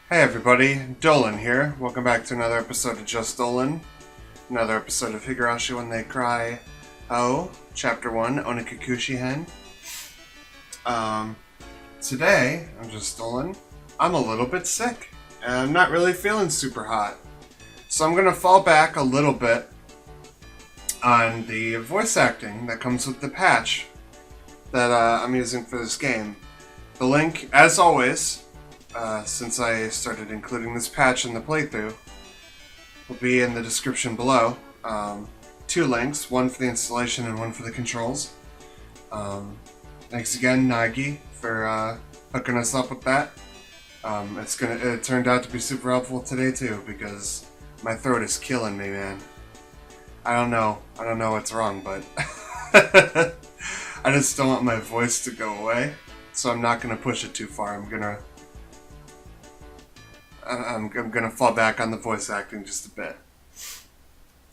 Hey everybody, Dolan here. Welcome back to another episode of Just Dolan. Another episode of Higurashi When They Cry. Oh, Chapter 1, Onikakushi Hen. Today, I'm just Dolan. I'm a little bit sick, and I'm not really feeling super hot. So I'm gonna fall back a little bit on the voice acting that comes with the patch that I'm using for this game. The link, as always, since I started including this patch in the playthrough, will be in the description below. Two links, one for the installation and one for the controls. Thanks again, Nagi, for hooking us up with that. It turned out to be super helpful today too, because my throat is killing me, man. I don't know what's wrong, but I just don't want my voice to go away, so I'm not gonna push it too far. I'm gonna fall back on the voice acting just a bit.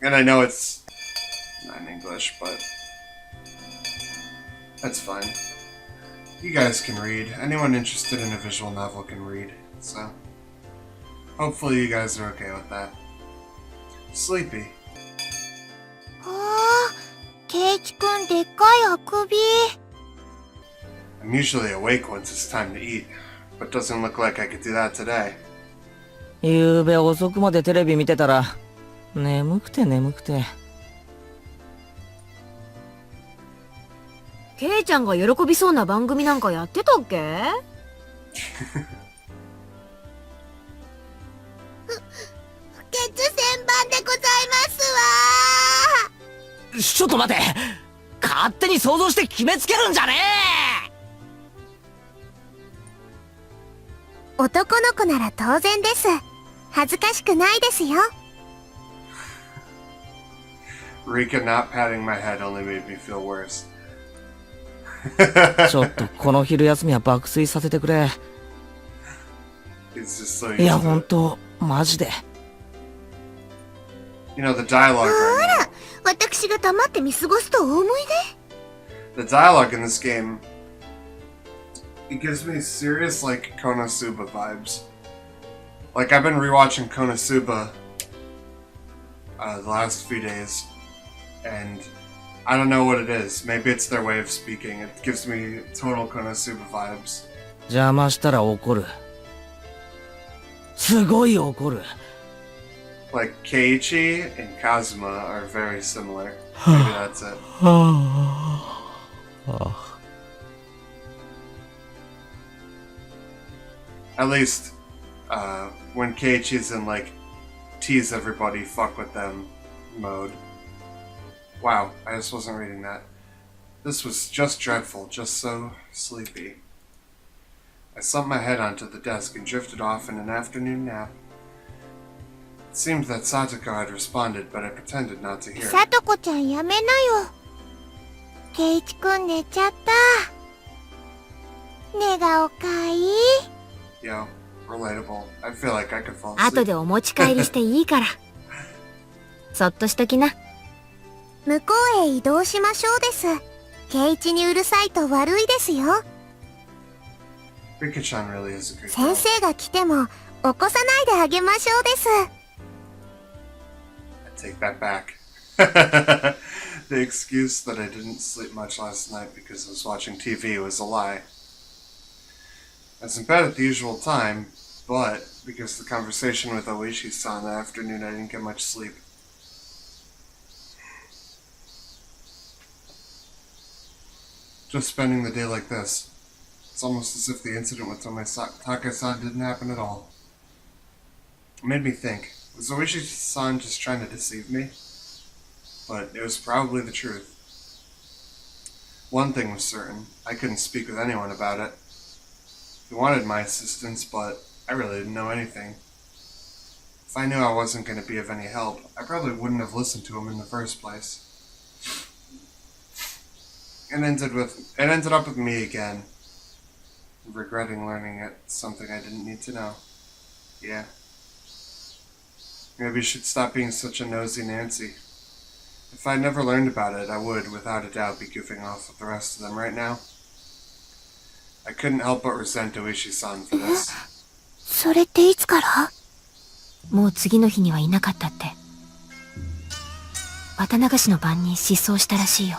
And I know it's not in English, but that's fine. You guys can read. Anyone interested in a visual novel can read, so hopefully you guys are okay with that. Sleepy. Keiichi-kun, でっかいあくび。 I'm usually awake once it's time to eat, but doesn't look like I could do that today. ゆうべ遅くまでテレビ見てたら眠くて。ケイちゃんが喜びそうな番組なんかやってたっけ？不潔千番でございますわ。ちょっと待て、勝手に想像して決めつけるんじゃねえ。男の子なら当然です。恥ずかしくないですよ。Rika not patting my head only made me feel worse. ちょっとこの昼休みは爆睡させてくれ。いや、ほんと、マジで。You know, the dialogue ほら、私が黙って見過ごすとお思い出 The dialogue in this game, it gives me serious, like, Konosuba vibes. Like, I've been rewatching Konosuba the last few days, and I don't know what it is. Maybe it's their way of speaking. It gives me total Konosuba vibes. 邪魔したら怒る。すごい怒る。Like, Keiichi and Kazuma are very similar. Maybe that's it. At least, when Keiichi's in, like, tease everybody, fuck with them mode. Wow, I just wasn't reading that. This was just dreadful, just so sleepy. I slumped my head onto the desk and drifted off in an afternoon nap. It seemed that Satoko had responded, but I pretended not to hear. さとこちゃんやめなよ。ケイイチくん寝ちゃった。寝顔かいい。 Yo, relatable. I feel like I could fall asleep. 後でお持ち帰りしていいから。そっとしときな。向こうへ移動しましょうです。ケイイチにうるさいと悪いですよ。Rika-chan really is a good girl. 先生が来ても起こさないであげましょうです。I take that back. The excuse that I didn't sleep much last night because I was watching TV was a lie. I was in bed at the usual time, but because of the conversation with Oishi-sama that afternoon, I didn't get much sleep. Just spending the day like this. It's almost as if the incident with Take-san didn't happen at all. It made me think, was Oishi-san just trying to deceive me? But it was probably the truth. One thing was certain, I couldn't speak with anyone about it. He wanted my assistance, but I really didn't know anything. If I knew I wasn't going to be of any help, I probably wouldn't have listened to him in the first place. It ended up with me again, regretting learning something I didn't need to know. Yeah. Maybe I should stop being such a nosy Nancy. If I'd never learned about it, I would, without a doubt, be goofing off with the rest of them right now. I couldn't help but resent Oishi-san for this. それっていつから？もう次の日にはいなかったって。綿流しの晩に失踪したらしいよ。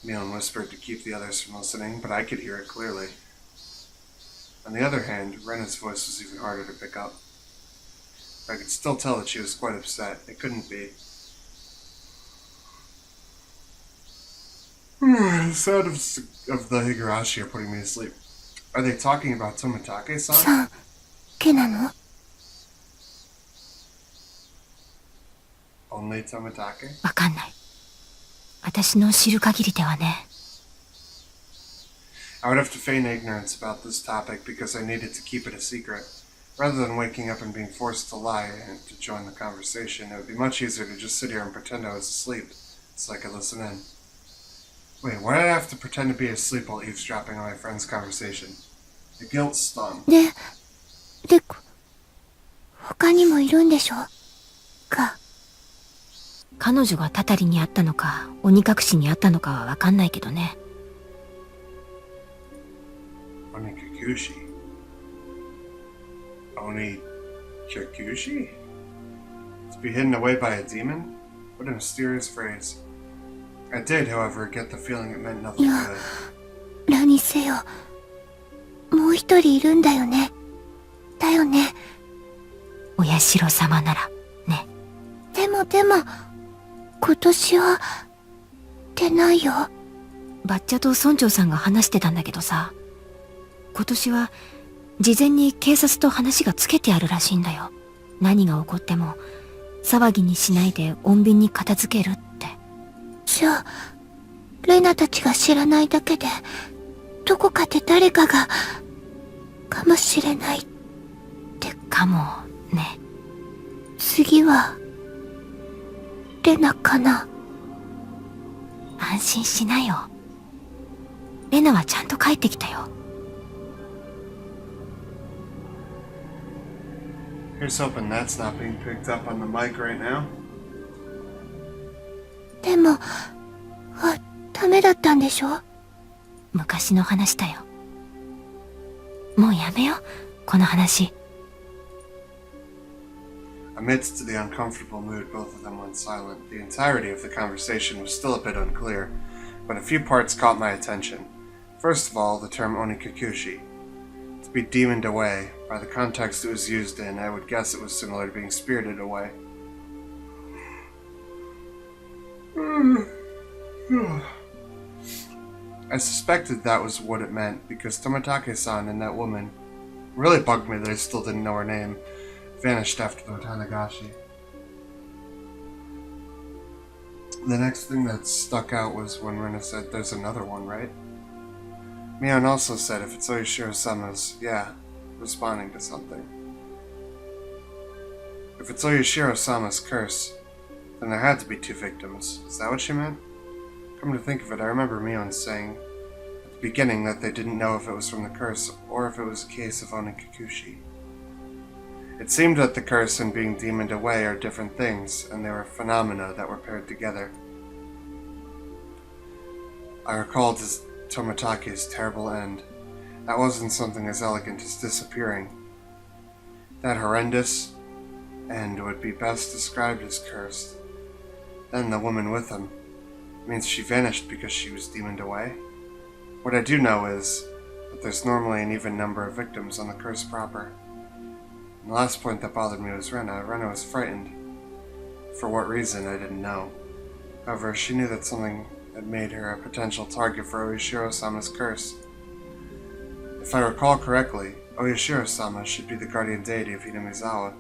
Mion whispered to keep the others from listening, but I could hear it clearly. On the other hand, Rena's voice was even harder to pick up. I could still tell that she was quite upset. It couldn't be. The sound of the Higurashi are putting me to sleep. Are they talking about Tomitake-san? さん、けなの？ Only Tomitake? わかんない。私の知る限りではね。I would have to feign ignorance about this topic because I needed to keep it a secret. Rather than waking up and being forced to lie and to join the conversation, it would be much easier to just sit here and pretend I was asleep so I could listen in. Wait, why did I have to pretend to be asleep while eavesdropping on my friend's conversation? The guilt stung. で、他にもいるんでしょ？か。彼女がたたりにあったのか、鬼隠しにあったのかはわかんないけどね。Onikakushi? Onikakushi? To be hidden away by a demon? What a mysterious phrase. I did, however, get the feeling it meant nothing good. 何にせよ、もう一人いるんだよね。だよね。お社様なら、ね。でも、今年は、出ないよ。バッチャと村長さんが話してたんだけどさ、今年は、事前に警察と話がつけてあるらしいんだよ。何が起こっても、騒ぎにしないで穏便に片付けるって。じゃあ、レナたちが知らないだけで、どこかで誰かが、かもしれないってかもね。次は、レナかな。安心しなよ。レナはちゃんと帰ってきたよ。Here's hoping that's not being picked up on the mic right now. でも、ダメだったんでしょ？昔の話だよ。もうやめよ、この話。Amidst the uncomfortable mood, both of them went silent. The entirety of the conversation was still a bit unclear, but a few parts caught my attention. First of all, the term Onikakushi. To be demoned away. By the context it was used in, I would guess it was similar to being spirited away. I suspected that was what it meant, because Tomitake-san and that woman really bugged me that I still didn't know her name. Vanished after the Tanagashi. The next thing that stuck out was when Rena said, "There's another one, right?" Mion also said if it's Oyashiro-sama's, yeah, responding to something. If it's Oyashiro-sama's curse, then there had to be two victims. Is that what she meant? Come to think of it, I remember Mion saying at the beginning that they didn't know if it was from the curse or if it was a case of Onikakushi. It seemed that the curse and being demoned away are different things, and they were phenomena that were paired together. I recalled Tomitake's terrible end. That wasn't something as elegant as disappearing. That horrendous end would be best described as cursed. Then the woman with him. It means she vanished because she was demoned away? What I do know is that there's normally an even number of victims on the curse proper. And the last point that bothered me was Rena. Rena was frightened. For what reason, I didn't know. However, she knew that something had made her a potential target for Oyashiro-sama's curse. If I recall correctly, Oyashiro-sama should be the guardian deity of Hinamizawa.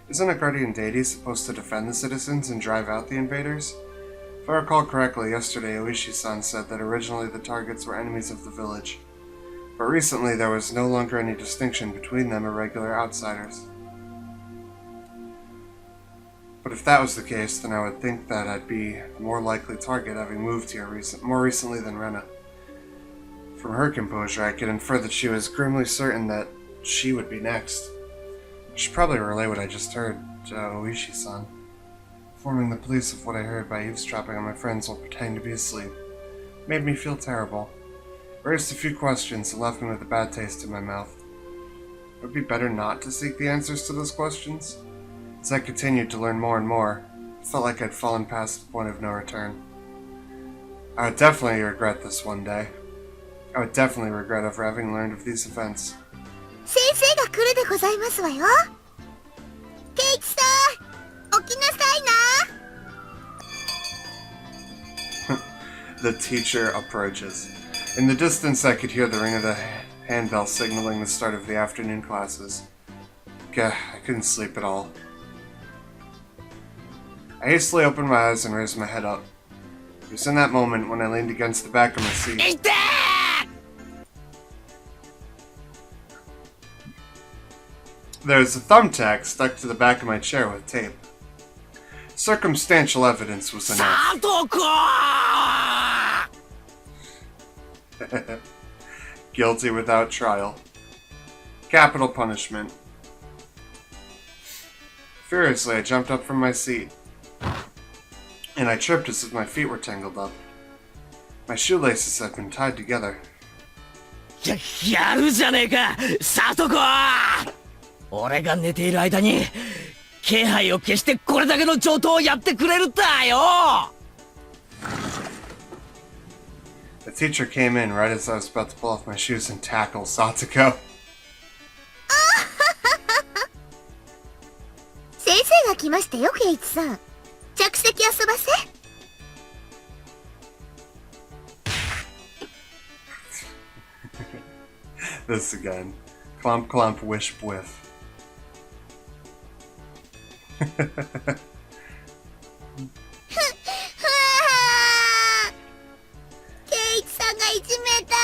Isn't a guardian deity supposed to defend the citizens and drive out the invaders? If I recall correctly, yesterday Oishi-san said that originally the targets were enemies of the village, but recently there was no longer any distinction between them or regular outsiders. But if that was the case, then I would think that I'd be a more likely target having moved here more recently than Rena. From her composure, I could infer that she was grimly certain that she would be next. I should probably relay what I just heard to Oishi-san. Informing the police of what I heard by eavesdropping on my friends while pretending to be asleep made me feel terrible. raised a few questions and left me with a bad taste in my mouth. It would be better not to seek the answers to those questions. As I continued to learn more and more, I felt like I'd fallen past the point of no return. I would definitely regret this one day. I would definitely regret ever having learned of these events. 先生が来るでございますわよ。ケイチさん、起きなさいな。 The teacher approaches. In the distance, I could hear the ring of the handbell signaling the start of the afternoon classes. Gah, I couldn't sleep at all. I hastily opened my eyes and raised my head up. It was in that moment when I leaned against the back of my seat. There was a thumbtack stuck to the back of my chair with tape. Circumstantial evidence was enough. Guilty without trial. Capital punishment. Furiously, I jumped up from my seat, and I tripped as if my feet were tangled up. My shoelaces had been tied together. やるじゃねえか、サトコ！俺が寝ている間に気配を消してこれだけの上等をやってくれるだよ。The teacher came in right as I was about to pull off my shoes and tackle Satoko. 先生が来ましたよ、ケイチさん。着席遊ばせ。This again. Clomp clomp wish whiff. ケイチさんがいじめた。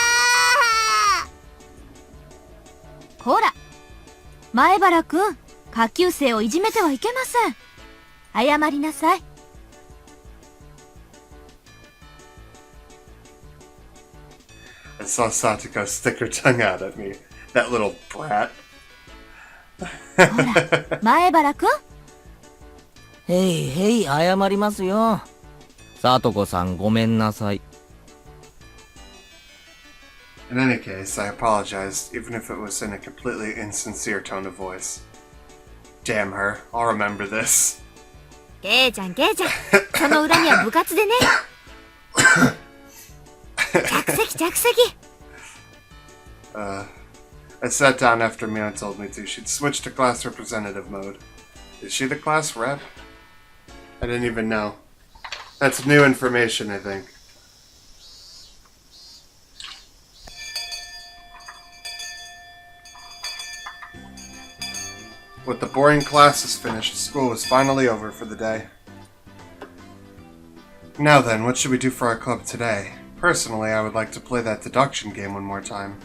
こら、前原くん、下級生をいじめてはいけません。謝りなさい。I saw Satoko stick her tongue out at me. That little brat. ほら、前原くん。へいへい、謝りますよ。サトコさん、ごめんなさい。In any case, I apologized, even if it was in a completely insincere tone of voice. Damn her, I'll remember this. ケイちゃん、ケイちゃん。その裏には部活でね。着席、着席。I sat down after Mio told me to. She'd switched to class representative mode. Is she the class rep? I didn't even know. That's new information, I think. With the boring classes finished, school was finally over for the day. Now then, what should we do for our club today? Personally, I would like to play that deduction game one more time.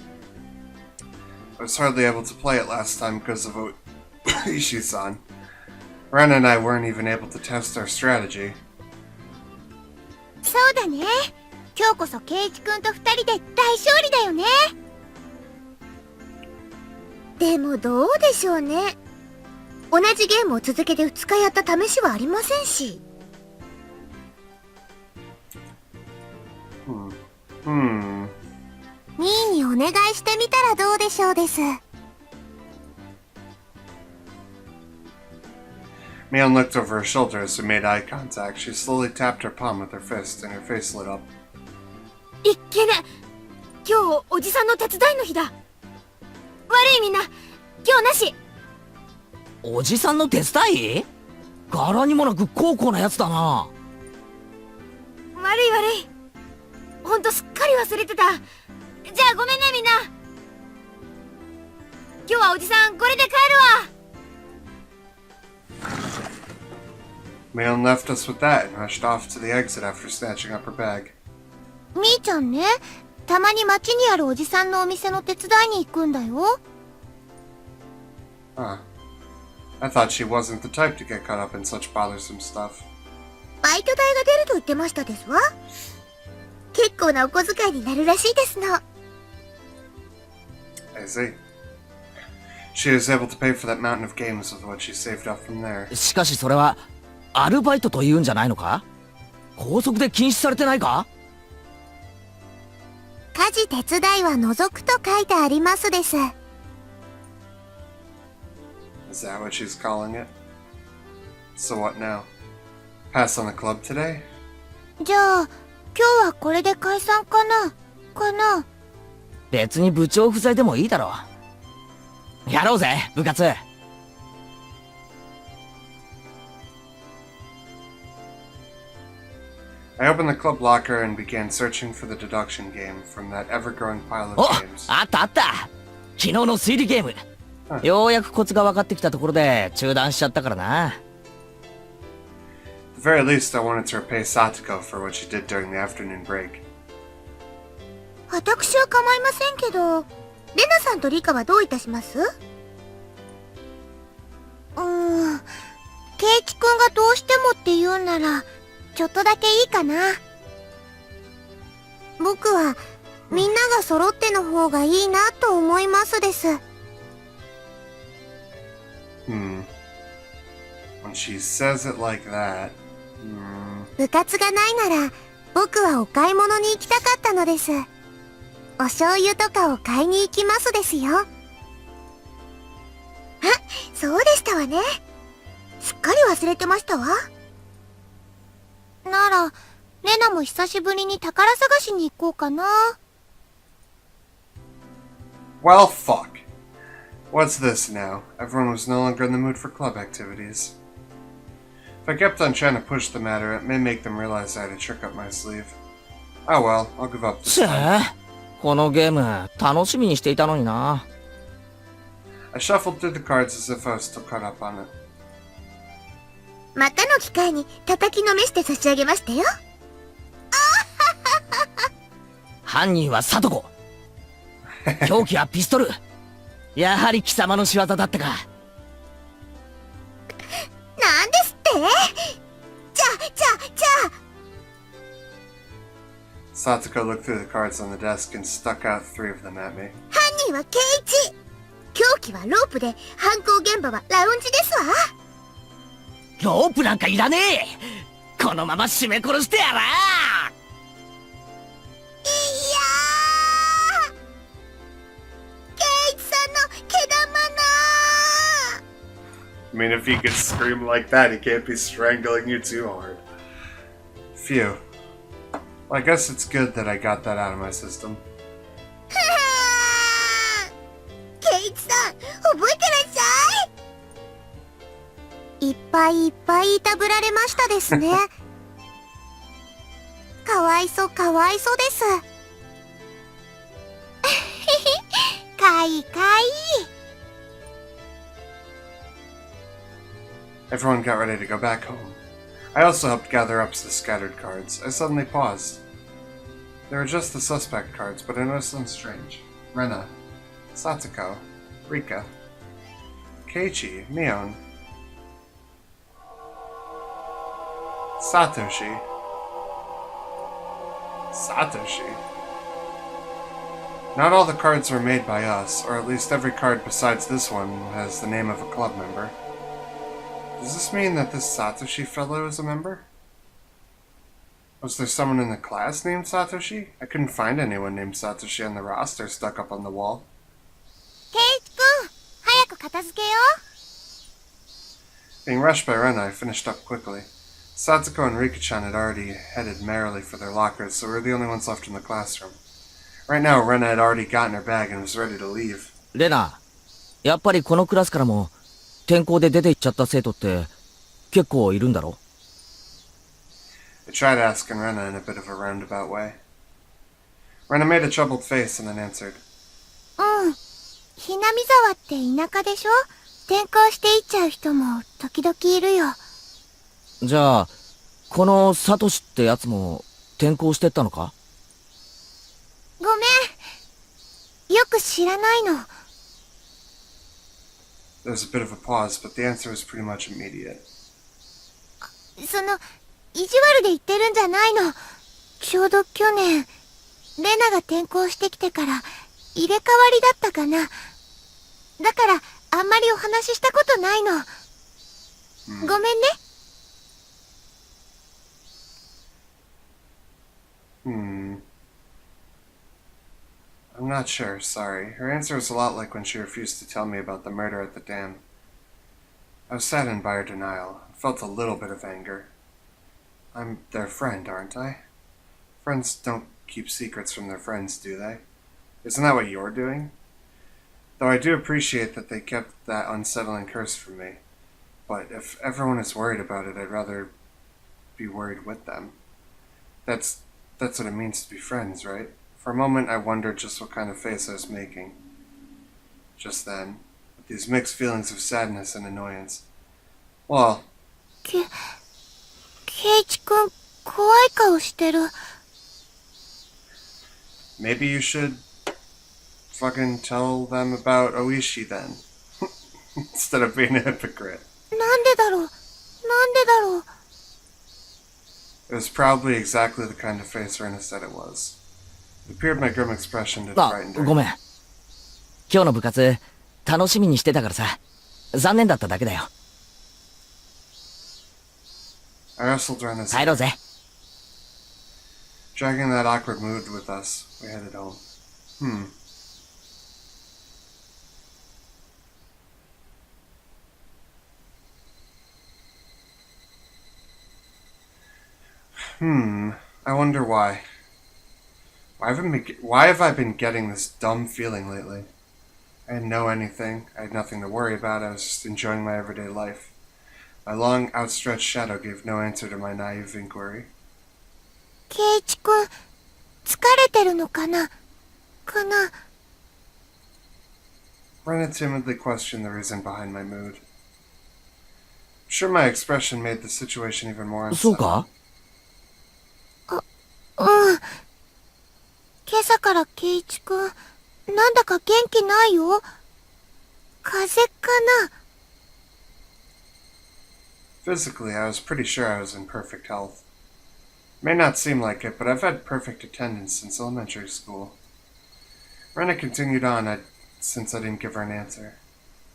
I was hardly able to play it last time because of Oishi-san. Ren and I weren't even able to test our strategy. そうだね。今日こそケイチくんと二人で大勝利だよね。でもどうでしょうね。同じゲームを続けて2日やった試しはありませんし。ミーにお願いしてみたらどうでしょうです。Mion looked over her shoulder as we made eye contact. She slowly tapped her palm with her fist, and her face lit up. いっけね。今日おじさんの手伝いの日だ。悪いみんな、今日なし。おじさんの手伝い？柄にもなく高校なやつだな。悪い悪い。ほんとすっかり忘れてた。じゃあごめんねみんな。今日はおじさんこれで帰るわ。Mion left us with that and rushed off to the exit after snatching up her bag. みーちゃんね、たまに街にあるおじさんのお店の手伝いに行くんだよ。Huh. I thought she wasn't the type to get caught up in such bothersome stuff. バイト代が出ると言ってましたですわ。結構なお小遣いになるらしいですの。I see. She was able to pay for that mountain of games with what she saved up from there. しかしそれはアルバイトと言うんじゃないのか？校則で禁止されてないか？会家事手伝いは除くと書いてありますです。Is that what she's calling it? So what now? Pass on the club today? じゃあ、今日はこれで解散かな別に部長不在でもいいだろ。やろうぜ、部活。I opened the club locker and began searching for the deduction game from that ever-growing pile of お、 games. あったあった。昨日の推理ゲーム。ようやくコツが分かってきたところで中断しちゃったからな。At the very least, I wanted to repay Satoko for what she did during the afternoon break. 私は構いませんけど、レナさんとリカはどういたします？ケイキくんがどうしてもって言うなら、ちょっとだけいいかな。僕はみんなが揃っての方がいいなと思いますです。When she says it like that. 部活がないなら僕はお買い物に行きたかったのです。お醤油とかを買いに行きますですよ。あ、そうでしたわね。すっかり忘れてましたわ。なら、レナも久しぶりに宝探しに行こうかな。Well, fuck. What's this now? Everyone was no longer in the mood for club activities. If I kept on trying to push the matter, it may make them realize I had a trick up my sleeve. Oh well, I'll give up this ち time. ぇ、このゲーム楽しみにしていたのにな。I shuffled through the cards as if I was still caught up on it. またの機会に叩きのめして差し上げましたよ。犯人はサトコ。凶器はピストル。やはり貴様の仕業だったか。なんですって？じゃあ。Satoko looked through the cards on the desk and stuck out 3 of them at me. 犯人はケイイチ。凶器はロープで、犯行現場はラウンジですわ。ロープなんかいらねえ。このまま絞め殺してやら。ケイイチさんの毛玉な。I mean, if he could scream like that, he can't be strangling you too hard. Phew. Well, I guess it's good that I got that out of my system. ケイイチさん、覚えてらっしゃい。いっぱいいたぶられましたですね。かわいそうです。かい。Everyone got ready to go back home. I also helped gather up the scattered cards. I suddenly paused. They were just the suspect cards, but I noticed something strange. Rena, Satoko, Rika, Keiichi, Mion, Satoshi. Not all the cards were made by us, or at least every card besides this one has the name of a club member. Does this mean that this Satoshi fellow is a member? Was there someone in the class named Satoshi? I couldn't find anyone named Satoshi on the roster stuck up on the wall. ケイイチくん、早く片付けよう。 Being rushed by Rena, I finished up quickly. Satoko and Rika-chan had already headed merrily for their lockers, so we were the only ones left in the classroom. Right now, Rena had already gotten her bag and was ready to leave. レナ、やっぱりこのクラスからも転校で出て行っちゃった生徒って結構いるんだろ？ I tried asking Rena in a bit of a roundabout way. Rena made a troubled face and then answered. ひなみ沢って田舎でしょ？転校していっちゃう人も時々いるよ。じゃあ、このサトシってやつも転校してったのか？ごめん。よく知らないの。There was a bit of a pause, but the answer was pretty much immediate. その、意地悪で言ってるんじゃないの。ちょうど去年、レナが転校してきてから入れ替わりだったかな。だから、あんまりお話ししたことないの。ごめんね。not sure, sorry. Her answer was a lot like when she refused to tell me about the murder at the dam. I was saddened by her denial. I felt a little bit of anger. I'm their friend, aren't I? Friends don't keep secrets from their friends, do they? Isn't that what you're doing? Though I do appreciate that they kept that unsettling curse from me. But if everyone is worried about it, I'd rather be worried with them. That's what it means to be friends, right? For a moment, I wondered just what kind of face I was making. Just then, with these mixed feelings of sadness and annoyance. Well... ケイチ君、怖い顔してる。Maybe you should fucking tell them about Oishi then. Instead of being a hypocrite. なんでだろう。なんでだろう。It was probably exactly the kind of face Rena said it was. It appeared my grim expression had あ、 frightened her. ごめん。今日の部活、楽しみにしてたからさ。残念だっただけだよ。I wrestled Rena's 帰ろうぜ。dragging that awkward mood with us. We headed home. I wonder why. Why have I been getting this dumb feeling lately? I didn't know anything. I had nothing to worry about. I was just enjoying my everyday life. My long, outstretched shadow gave no answer to my naive inquiry. ケイチ君、疲れてるのかなRena timidly questioned the reason behind my mood. I'm sure my expression made the situation even more そう unsettling. か？うん。今朝からケイチ君、なんだか元気ないよ。風邪かな？ Physically, I was pretty sure I was in perfect health. May not seem like it, but I've had perfect attendance since elementary school. Rena continued on since I didn't give her an answer.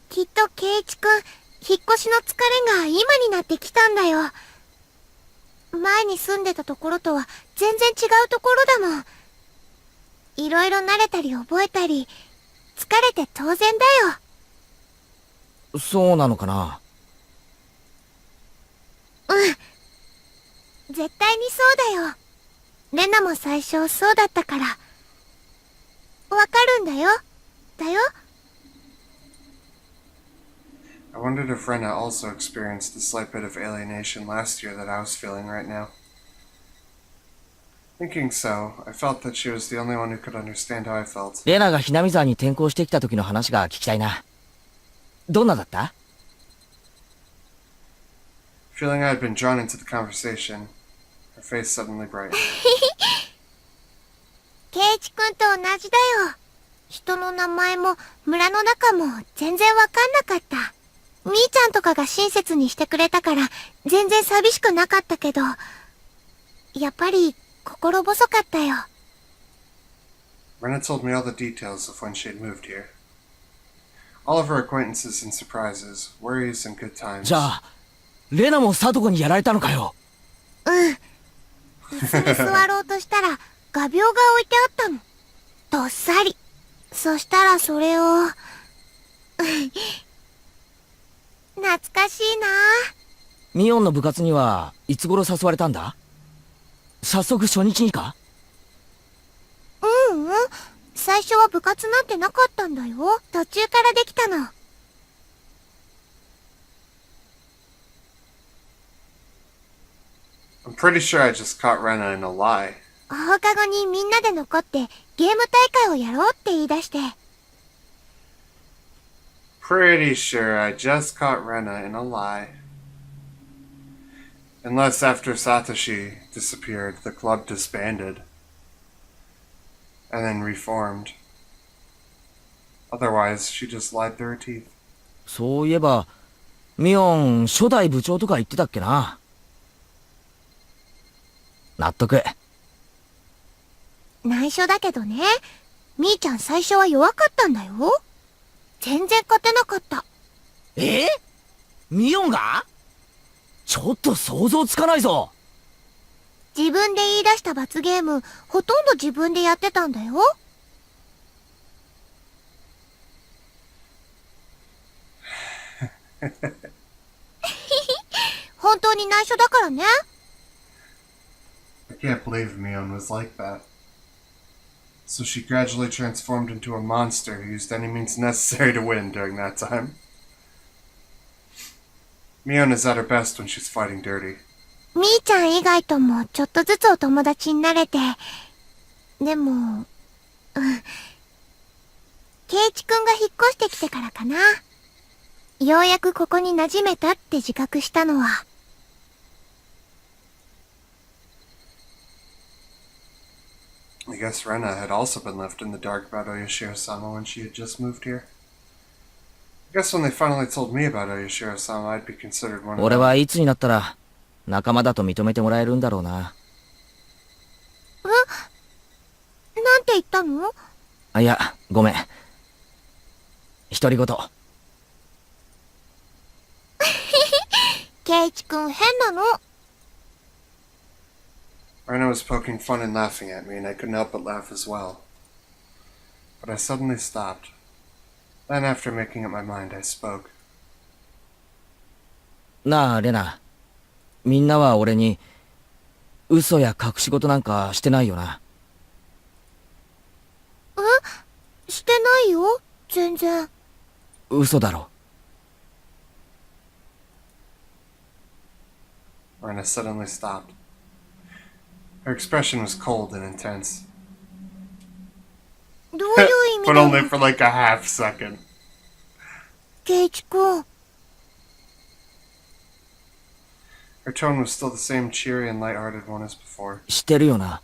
きっとケイチ君、引っ越しの疲れが今になってきたんだよ。前に住んでたところとは全然違うところだもん。いろいろ慣れたり覚えたり、疲れて当然だよ。そうなのかな。うん。絶対にそうだよ。レナも最初そうだったから。わかるんだよ。だよ。I wondered if Rena also experienced the slight bit of alienation last year that I was feeling right now. Thinking so, I felt that she was the only one who could understand how I felt. レナがひなみ沢に転校してきた時の話が聞きたいな。どんなだった？ Feeling I had been drawn into the conversation, her face suddenly brightened. ケイチ君と同じだよ。人の名前も村の中も全然わかんなかった。みーちゃんとかが親切にしてくれたから全然寂しくなかったけど、やっぱり心細かったよ。Rena told me all the details of when she had moved here. All of her acquaintances and surprises, worries and good times. じゃあ、レナもサトコにやられたのかよ。うん。椅子に座ろうとしたら画鋲が置いてあったの。どっさり。そしたらそれを懐かしいな。ミオンの部活にはいつ頃誘われたんだ？早速初日にか？うんうん。最初は部活なんてなかったんだよ。途中からできたの。I'm pretty sure I just caught Rena in a lie. 放課後にみんなで残ってゲーム大会をやろうって言い出して。Pretty sure I just caught Rena in a lie. Unless after Satoshi disappeared, the club disbanded. And then reformed. Otherwise, she just lied through her teeth. そういえば、ミオン初代部長とか言ってたっけな。納得。内緒だけどね、みーちゃん最初は弱かったんだよ。全然勝てなかった。ミオンが？ちょっと想像つかないぞ。自分で言い出した罰ゲーム、ほとんど自分でやってたんだよ。本当に内緒だからね。I can't believe Mion was like that. So she gradually transformed into a monster who used any means necessary to win during that time. Mion is at her best when she's fighting dirty. みーちゃん以外ともちょっとずつお友達になれて。でも、ケイチくんが引っ越してきてからかな。ようやくここに馴染めたって自覚したのは。I guess Rena had also been left in the dark about Oyashiro-sama when she had just moved here. I guess when they finally told me about Oyashiro-sama, I'd be considered one of 俺 them. はいつになったら仲間だと認めてもらえるんだろうな。なんて言ったの？あ、いや、ごめん。独り言。ケイチくん変なの。Rena was poking fun and laughing at me, and I couldn't help but laugh as well. But I suddenly stopped. Then, after making up my mind, I spoke. なあ、レナ。みんなは俺に嘘や隠し事なんかしてないよな。してないよ、全然。嘘だろ。Rena suddenly stopped. Her expression was cold and intense. どういう意味 But だ only ろ for like a half second. ケイチくん。Her tone was still the same cheery and light-hearted one as before. してるよな。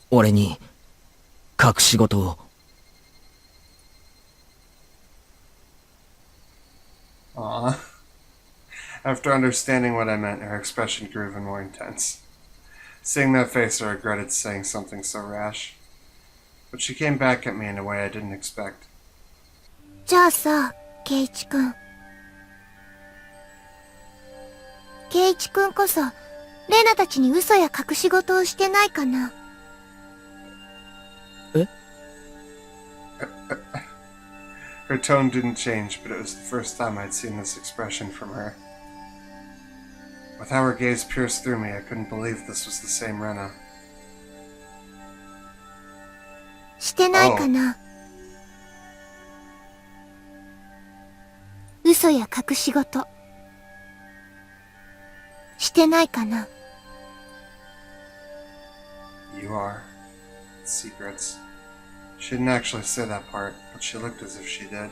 俺に隠し事を。Aww. After understanding what I meant, her expression grew even more intense. Seeing that face, I regretted saying something so rash. But she came back at me in a way I didn't expect. じゃあさ、ケイチくん。ケイチくんこそ、レナたちに嘘や隠し事をしてないかな。え？ Her tone didn't change, but it was the first time I'd seen this expression from her. With how her gaze pierced through me, I couldn't believe this was the same Rena. してないかな。嘘や隠し事。してないかな。You are. Secrets. She didn't actually say that part, but she looked as if she did.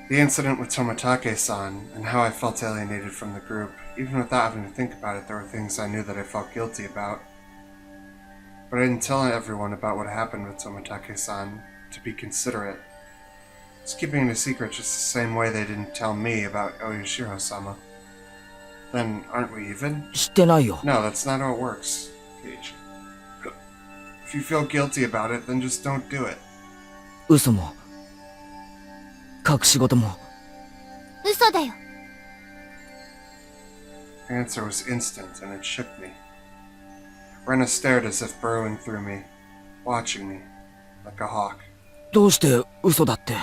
The incident with Tomatake-san, and how I felt alienated from the group, even without having to think about it, there were things I knew that I felt guilty about. But I didn't tell everyone about what happened with Tomatake-san, to be considerate. It's keeping it a secret just the same way they didn't tell me about Oyashiro-sama. Then, aren't we even? してないよ。 No, that's not how it works, Paige. If you feel guilty about it, then just don't do it. 嘘も隠し事も。嘘だよ。Her answer was instant, and it shook me. Rena stared as if burrowing through me, watching me, like a hawk. どうして嘘だって。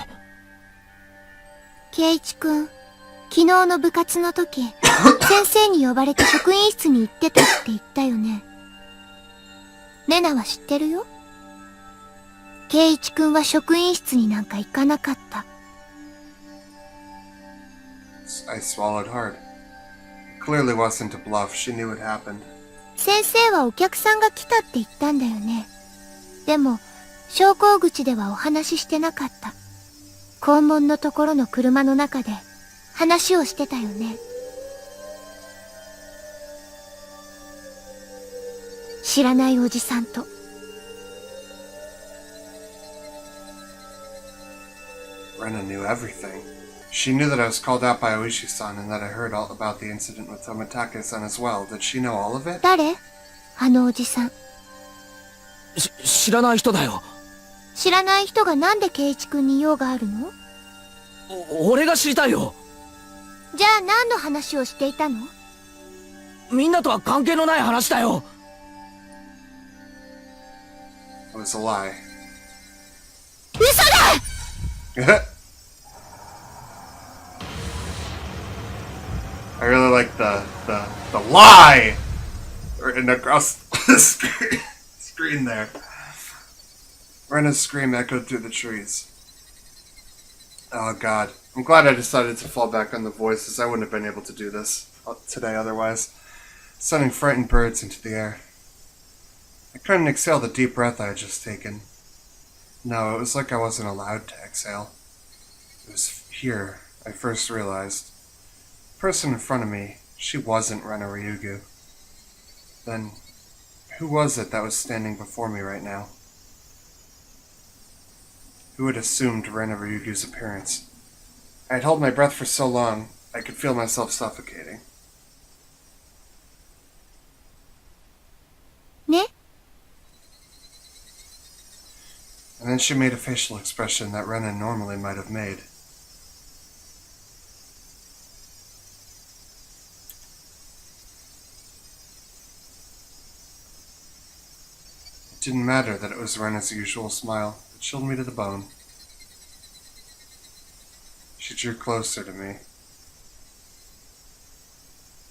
ケイチくん、昨日の部活の時、先生に呼ばれて職員室に行ってたって言ったよね。レナは知ってるよ。ケイチくんは職員室になんか行かなかった。I swallowed hard. It clearly wasn't a bluff. She knew it happened. 先生はお客さんが来たって言ったんだよね。でも、昇降口ではお話ししてなかった。校門のところの車の中で話をしてたよね。知らないおじさんと。Rena knew everything. She knew that I was called out by Oishi-san and that I heard all about the incident with Tomatake-san as well. Did she know all of it? 誰？あのおじさん。知らない人だよ。知らない人がなんでケイチ君に用があるの？俺が知りたいよ。じゃあ何の話をしていたの？みんなとは関係のない話だよ。It was a lie. 嘘だ I really like the lie written across the screen there. Rena's scream echoed through the trees. Oh god. I'm glad I decided to fall back on the voices. I wouldn't have been able to do this today otherwise. Sending frightened birds into the air. I couldn't exhale the deep breath I had just taken. No, it was like I wasn't allowed to exhale. It was here I first realized. The person in front of me, she wasn't Rena Ryugu. Then, who was it that was standing before me right now? Who had assumed Rena Ryugu's appearance? I had held my breath for so long, I could feel myself suffocating. ね And then she made a facial expression that Rena normally might have made. It didn't matter that it was Rena's usual smile. It chilled me to the bone. She drew closer to me.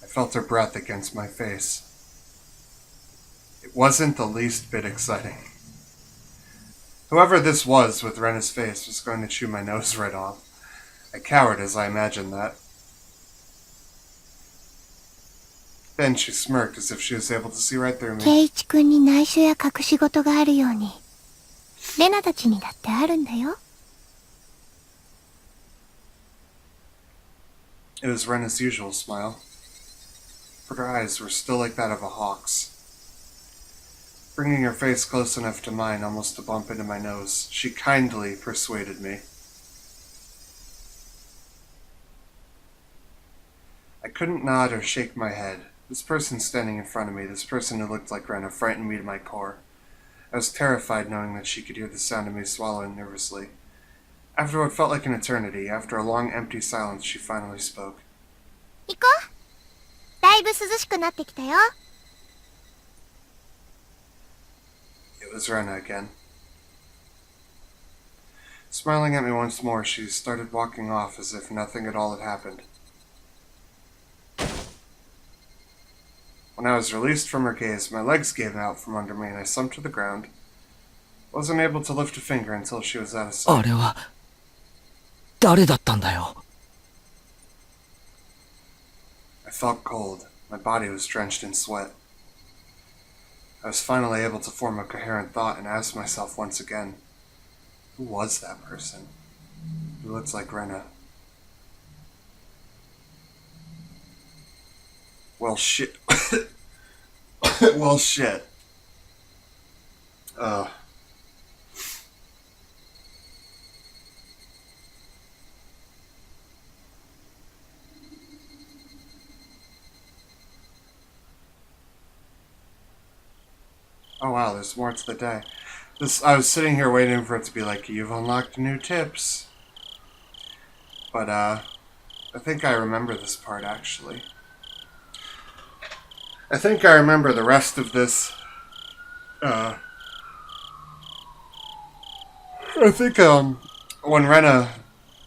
I felt her breath against my face. It wasn't the least bit exciting. Whoever this was with Rena's face was going to chew my nose right off. I cowered as I imagined that. Then she smirked as if she was able to see right through me. 圭一君に内緒や隠し事があるように、レナたちにだってあるんだよ。It was Rena's usual smile, but her eyes were still like that of a hawk's. Bringing her face close enough to mine almost to bump into my nose, she kindly persuaded me. I couldn't nod or shake my head. This person standing in front of me, this person who looked like Rena, frightened me to my core. I was terrified knowing that she could hear the sound of me swallowing nervously. After what felt like an eternity, after a long empty silence, she finally spoke. 行こう。だいぶ涼しくなってきたよ。It was Rena again. Smiling at me once more, she started walking off as if nothing at all had happened. When I was released from her gaze, my legs gave out from under me and I slumped to the ground. Wasn't able to lift a finger until she was out of sight. あれは誰だったんだよ。 I felt cold. My body was drenched in sweat. I was finally able to form a coherent thought and ask myself once again, who was that person? Who looks like Rena? Well, shit. Well, shit. Oh wow, there's more to the day. I was sitting here waiting for it to be like, you've unlocked new tips. But, I think I remember this part, actually. I think I remember the rest of this, I think, when Rena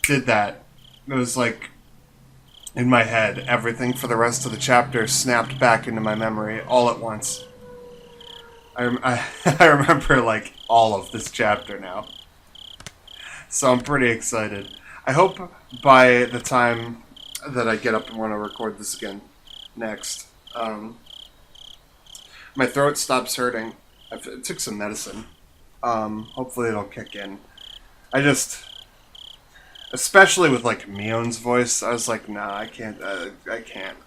did that, it was like, in my head, everything for the rest of the chapter snapped back into my memory all at once. I remember, like, all of this chapter now. So I'm pretty excited. I hope by the time that I get up and want to record this again next, my throat stops hurting. I took some medicine. Hopefully it'll kick in. Especially with, like, Mion's voice, I was like, nah, I can't, I can't.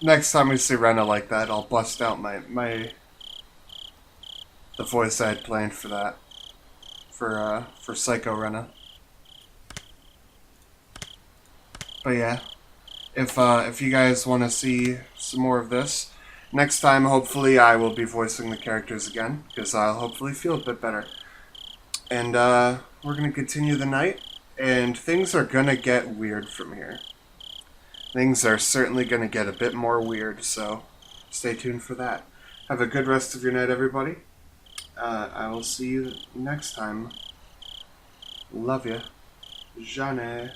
Next time we see Rena like that, I'll bust out the voice I had planned for that. For Psycho Rena. But yeah, if you guys want to see some more of this, next time hopefully I will be voicing the characters again, because I'll hopefully feel a bit better. And we're going to continue the night, and things are going to get weird from here. Things are certainly going to get a bit more weird, so stay tuned for that. Have a good rest of your night, everybody. I will see you next time. Love ya. Jane.